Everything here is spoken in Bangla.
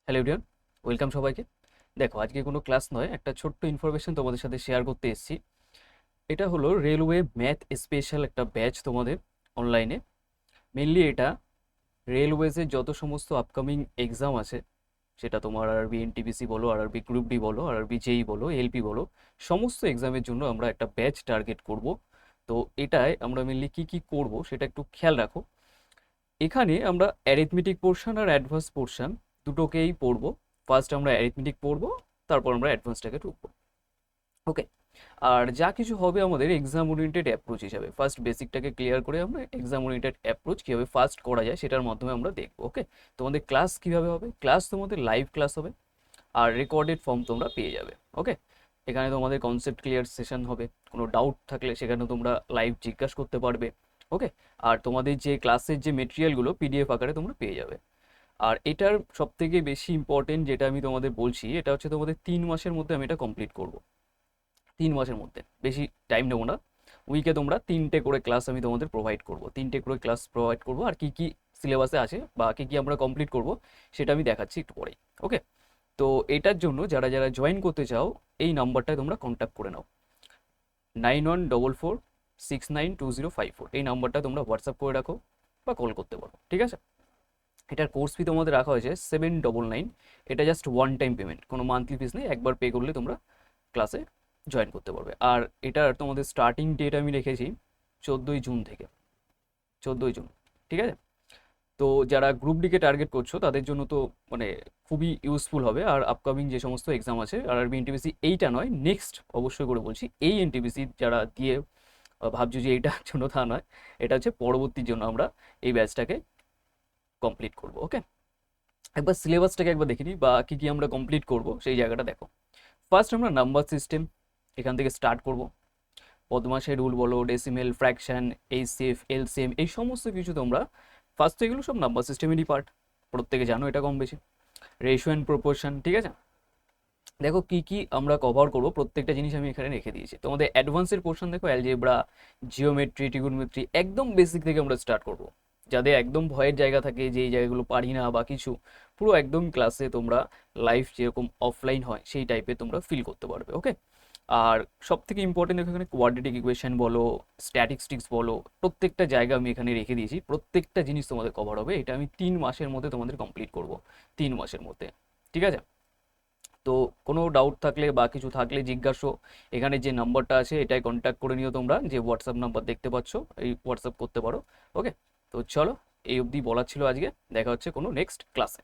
হ্যালো এভরিওয়ান, ওয়েলকাম সবাইকে। দেখো, আজকে কোনো ক্লাস নয়, একটা ছোট্ট ইনফরমেশন তোমাদের সাথে শেয়ার করতে এসেছি। এটা হলো রেলওয়ে ম্যাথ স্পেশাল একটা ব্যাচ তোমাদের অনলাইনে। মেনলি এটা রেলওয়েজের যত সমস্ত আপকামিং এক্সাম আছে, সেটা তোমার আরআরবি এনটিপিসি বলো, আরআরবি গ্রুপ ডি বলো, আরআরবি জেই বলো, এলপি বলো, সমস্ত এক্সামের জন্য আমরা একটা ব্যাচ টার্গেট করব। তো এটায় আমরা মেনলি কি কি করব সেটা একটু খেয়াল রাখো। এখানে আমরা অ্যারিথমেটিক পোর্শন আর অ্যাডভান্স পোর্শন দুটোকেই পড়বো। ফার্স্ট আমরা অ্যারিথমেটিক পড়বো, তারপর আমরা অ্যাডভান্সটাকে ঢুকবো। ওকে। আর যা কিছু হবে আমাদের এক্সাম ওরিয়েন্টেড অ্যাপ্রোচ হিসাবে, ফার্স্ট বেসিকটাকে ক্লিয়ার করে আমরা এক্সাম ওরিয়েন্টেড অ্যাপ্রোচ কীভাবে ফার্স্ট করা যায় সেটার মাধ্যমে আমরা দেখবো। ওকে। তোমাদের ক্লাস কীভাবে হবে? ক্লাস তোমাদের লাইভ ক্লাস হবে, আর রেকর্ডেড ফর্ম তোমরা পেয়ে যাবে। ওকে। এখানে তোমাদের কনসেপ্ট ক্লিয়ার সেশন হবে, কোনো ডাউট থাকলে সেখানে তোমরা লাইভ জিজ্ঞাসা করতে পারবে। ওকে। আর তোমাদের যে ক্লাসের যে মেটেরিয়ালগুলো পিডিএফ আকারে তোমরা পেয়ে যাবে। আর এটার সবথেকে বেশি ইম্পর্টেন্ট যেটা আমি তোমাদের বলছি, এটা হচ্ছে তোমাদের 3 মাসের মধ্যে আমি এটা কমপ্লিট করব। 3 মাসের মধ্যে, বেশি টাইম নেবো না। উইকে তোমরা 3টে করে ক্লাস আমি তোমাদের প্রোভাইড করব, 3টে করে ক্লাস প্রোভাইড করব। আর কি কি সিলেবাসে আছে বা কি কি আমরা কমপ্লিট করব সেটা আমি দেখাচ্ছি একটু পরেই। ওকে। তো এটার জন্য যারা যারা জয়েন করতে চাও, এই নাম্বারটায় তোমরা কন্ট্যাক্ট করে নাও, 9144692054। এই নাম্বারটা তোমরা হোয়াটসঅ্যাপ করে রাখো বা কল করতে পারো, ঠিক আছে? এটার কোর্স ফি তোমাদের রাখা হয়েছে 799। এটা জাস্ট ওয়ান টাইম পেমেন্ট, কোনো মান্থলি ফিস নেই, একবার পে করলে তোমরা ক্লাসে জয়েন করতে পারবে। আর এটার তোমাদের স্টার্টিং ডেট আমি রেখেছি 14ই জুন থেকে, 14ই জুন, ঠিক আছে? তো যারা গ্রুপ ডিকে টার্গেট করছো তাদের জন্য তো মানে খুবই ইউজফুল হবে। আর আপকামিং যে সমস্ত এক্সাম আছে, আরআরবি এনটিপিসি এইটা নয়, নেক্সট অবশ্যই করে বলছি, এই এনটিপিসি যারা দিয়ে ভাবছো যে এইটার জন্য, তা নয়, এটা হচ্ছে পরবর্তীর জন্য আমরা এই ব্যাচটাকে কমপ্লিট করবো। ওকে। একবার সিলেবাসটাকে একবার দেখে নিই বা কী কী আমরা কমপ্লিট করব সেই জায়গাটা দেখো। ফার্স্ট আমরা নাম্বার সিস্টেম এখান থেকে স্টার্ট করব। পদমাসের রুল বলো, ডেসিমেল, ফ্র্যাকশন, এইচসিএফ, এলসিএম, এই সমস্ত কিছু তোমরা ফার্স্ট, এগুলো সব নাম্বার সিস্টেমেরই পার্ট, প্রত্যেকে জানো এটা কম বেশি। রেশিও অ্যান্ড প্রপোর্শন, ঠিক আছে? দেখো কি কি আমরা কভার করব, প্রত্যেকটা জিনিস আমি এখানে রেখে দিয়েছি। তোমাদের অ্যাডভান্সের পোর্শন দেখো, অ্যালজেব্রা, জিওমেট্রি, ট্রিগোনোমেট্রি, একদম বেসিক থেকে আমরা স্টার্ট করব। যাদের একদম ভয়ের জায়গা থাকে, যে এই জায়গাগুলো পারি না বা কিছু, পুরো একদম ক্লাসে তোমরা লাইভ যেরকম অফলাইন হয় সেই টাইপের তোমরা ফিল করতে পারবে। ওকে। আর সব থেকে ইম্পর্টেন্ট এখানে কোয়াড্রেটিক ইকুয়েশন বলো, স্ট্যাটিস্টিক্স বলো, প্রত্যেকটা জায়গা আমি এখানে রেখে দিয়েছি। প্রত্যেকটা জিনিস তোমাদের কভার হবে। এটা আমি 3 মাসের মধ্যে তোমাদের কমপ্লিট করব, 3 মাসের মধ্যে, ঠিক আছে? তো কোনো ডাউট থাকলে বা কিছু থাকলে জিজ্ঞাসা, এখানে যে নাম্বারটা আছে এটাই কন্ট্যাক্ট করে নিও তোমরা, যে হোয়াটসঅ্যাপ নাম্বার দেখতে পাচ্ছ, এই হোয়াটসঅ্যাপ করতে পারো। ওকে। তো চলো, এই অবধি বলার ছিল আজকে। দেখা হচ্ছে কোনো নেক্সট ক্লাসে।